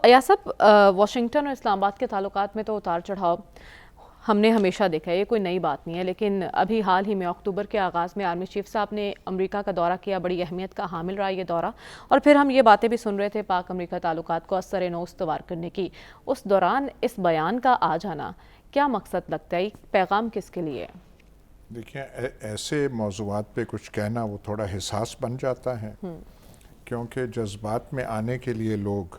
ایاسب Washington اور اسلام آباد کے تعلقات میں تو اتار چڑھاؤ ہم نے ہمیشہ دیکھا ہے، یہ کوئی نئی بات نہیں ہے، لیکن ابھی حال ہی میں اکتوبر کے آغاز میں آرمی چیف صاحب نے امریکہ کا دورہ کیا، بڑی اہمیت کا حامل رہا یہ دورہ، اور پھر ہم یہ باتیں بھی سن رہے تھے پاک امریکہ تعلقات کو اثر نو استوار کرنے کی۔ اس دوران اس بیان کا آ جانا کیا مقصد لگتا ہے، پیغام کس کے لیے؟ دیکھیں، ایسے موضوعات پہ کچھ کہنا وہ تھوڑا حساس بن جاتا ہے، کیونکہ جذبات میں آنے کے لیے لوگ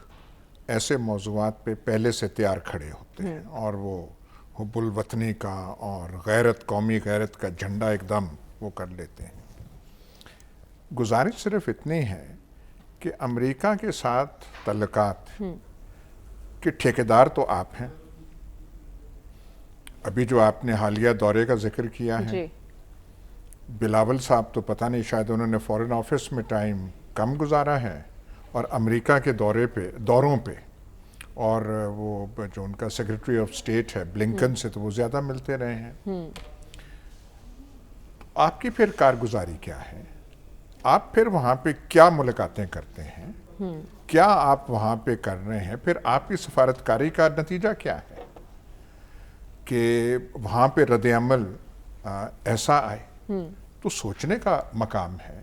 ایسے موضوعات پہ پہلے سے تیار کھڑے ہوتے ہیں اور وہ حب الوطنی کا اور غیرت، قومی غیرت کا جھنڈا ایک دم وہ کر لیتے ہیں۔ گزارش صرف اتنی ہے کہ امریکہ کے ساتھ تعلقات کے ٹھیکیدار تو آپ ہیں۔ ابھی جو آپ نے حالیہ دورے کا ذکر کیا ہے، بلاول صاحب تو پتہ نہیں، شاید انہوں نے فورن آفس میں ٹائم کم گزارا ہے اور امریکہ کے دوروں پہ اور وہ جو ان کا سیکرٹری آف اسٹیٹ ہے بلنکن سے تو وہ زیادہ ملتے رہے ہیں۔ آپ کی پھر کارگزاری کیا ہے؟ آپ پھر وہاں پہ کیا ملاقاتیں کرتے ہیں؟ کیا آپ وہاں پہ کر رہے ہیں؟ پھر آپ کی سفارتکاری کا نتیجہ کیا ہے کہ وہاں پہ رد عمل ایسا آئے؟ تو سوچنے کا مقام ہے۔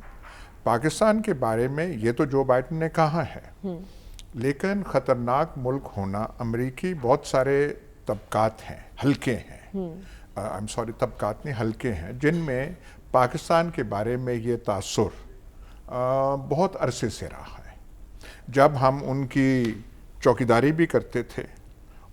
پاکستان کے بارے میں یہ تو جو بائیڈن نے کہا ہے، لیکن خطرناک ملک ہونا امریکی بہت سارے طبقات ہیں، حلقے ہیں، طبقات نہیں، حلقے ہیں، جن میں پاکستان کے بارے میں یہ تاثر بہت عرصے سے رہا ہے۔ جب ہم ان کی چوکیداری بھی کرتے تھے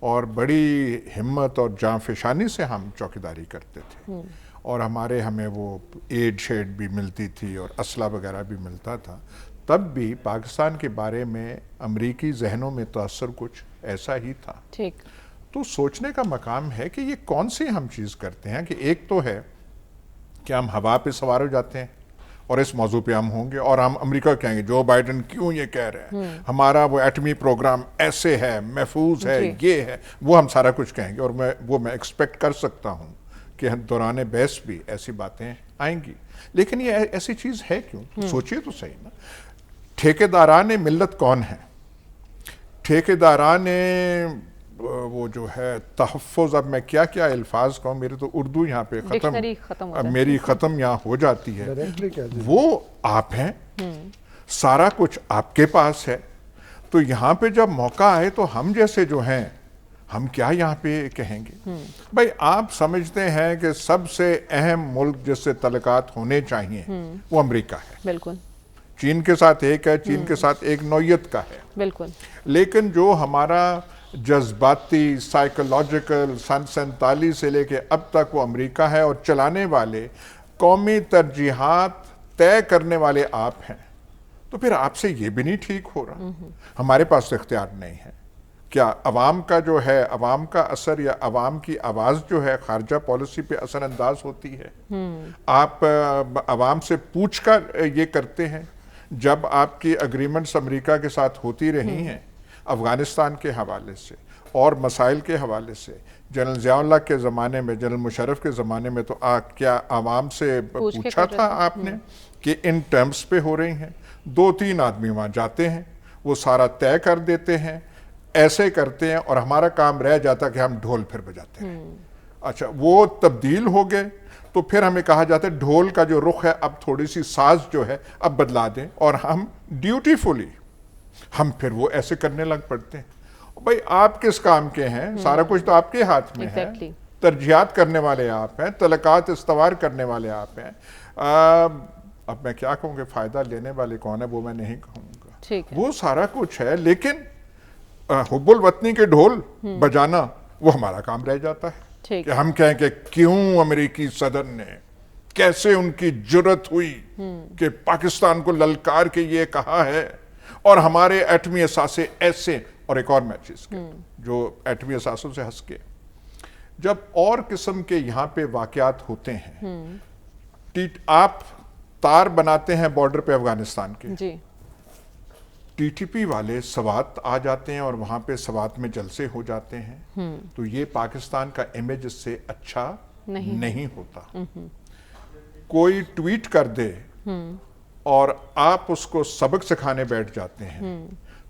اور بڑی ہمت اور جاں فشانی سے ہم چوکیداری کرتے تھے اور ہمیں وہ ایڈ شیڈ بھی ملتی تھی اور اسلحہ وغیرہ بھی ملتا تھا، تب بھی پاکستان کے بارے میں امریکی ذہنوں میں تاثر کچھ ایسا ہی تھا۔ تو سوچنے کا مقام ہے کہ یہ کون سی ہم چیز کرتے ہیں کہ ایک تو ہے کہ ہم ہوا پہ سوار ہو جاتے ہیں اور اس موضوع پہ ہم ہوں گے اور ہم امریکہ کہیں گے جو بائیڈن کیوں یہ کہہ رہے ہیں، ہمارا وہ ایٹمی پروگرام ایسے ہے، محفوظ ہے، یہ ہے، وہ ہم سارا کچھ کہیں گے، اور میں ایکسپیکٹ کر سکتا ہوں کہ دوران بحث بھی ایسی باتیں آئیں گی۔ لیکن یہ ایسی چیز ہے کیوں؟ سوچئے تو صحیح نا۔ ٹھیکیداران ملت کون ہیں؟ ٹھیکیداران وہ جو ہے تحفظ، اب میں کیا الفاظ کہوں، میرے تو اردو یہاں پہ میری ختم یہاں ہو جاتی ہے۔ وہ آپ ہیں، سارا کچھ آپ کے پاس ہے، تو یہاں پہ جب موقع آئے تو ہم جیسے جو ہیں ہم کیا یہاں پہ کہیں گے؟ بھائی آپ سمجھتے ہیں کہ سب سے اہم ملک جس سے تعلقات ہونے چاہیے وہ امریکہ ہے۔ بالکل۔ چین کے ساتھ ایک ہے، چین کے ساتھ ایک نوعیت کا ہے۔ بالکل۔ لیکن جو ہمارا جذباتی، سائیکولوجیکل، سن 47 سے لے کے اب تک وہ امریکہ ہے، اور چلانے والے، قومی ترجیحات طے کرنے والے آپ ہیں، تو پھر آپ سے یہ بھی نہیں ٹھیک ہو رہا۔ ہمارے پاس اختیار نہیں ہے۔ کیا عوام کا جو ہے، عوام کا اثر یا عوام کی آواز جو ہے خارجہ پالیسی پہ اثر انداز ہوتی ہے؟ آپ عوام سے پوچھ کر یہ کرتے ہیں؟ جب آپ کی اگریمنٹس امریکہ کے ساتھ ہوتی رہی ہیں افغانستان کے حوالے سے اور مسائل کے حوالے سے، جنرل ضیاء اللہ کے زمانے میں، جنرل مشرف کے زمانے میں، تو کیا عوام سے پوچھا تھا آپ نے کہ ان ٹرمز پہ ہو رہی ہیں؟ 2-3 آدمی وہاں جاتے ہیں، وہ سارا طے کر دیتے ہیں، ایسے کرتے ہیں، اور ہمارا کام رہ جاتا کہ ہم ڈھول پھر بجاتے ہیں۔ اچھا، وہ تبدیل ہو گئے تو پھر ہمیں کہا جاتا ہے ڈھول کا جو رخ ہے اب تھوڑی سی ساز جو ہے اب بدلا دیں، اور ہم ڈیوٹیفلی ہم پھر وہ ایسے کرنے لگ پڑتے ہیں۔ بھئی آپ کس کام کے ہیں؟ سارا کچھ تو آپ کے ہاتھ میں ہے۔ ترجیحات کرنے والے آپ ہیں، تعلقات استوار کرنے والے آپ ہیں۔ اب میں کیا کہوں گے، فائدہ لینے والے کون ہے وہ میں نہیں کہوں گا، وہ سارا کچھ ہے، لیکن حب الوطنی کے ڈھول بجانا وہ ہمارا کام رہ جاتا ہے کہ ہم کہیں کہ کیوں امریکی صدر نے، کیسے ان کی جرأت ہوئی کہ پاکستان کو للکار کے یہ کہا ہے، اور ہمارے ایٹمی اثاثے ایسے، اور ایک اور چیز جو ایٹمی اثاثوں سے ہنس کے جب اور قسم کے یہاں پہ واقعات ہوتے ہیں، آپ تار بناتے ہیں بارڈر پہ افغانستان کے، ٹی ٹی پی والے سوات آ جاتے ہیں اور وہاں پہ سوات میں جلسے ہو جاتے ہیں، تو یہ پاکستان کا امیج اس سے اچھا نہیں ہوتا۔ کوئی ٹویٹ کر دے اور آپ اس کو سبق سکھانے بیٹھ جاتے ہیں،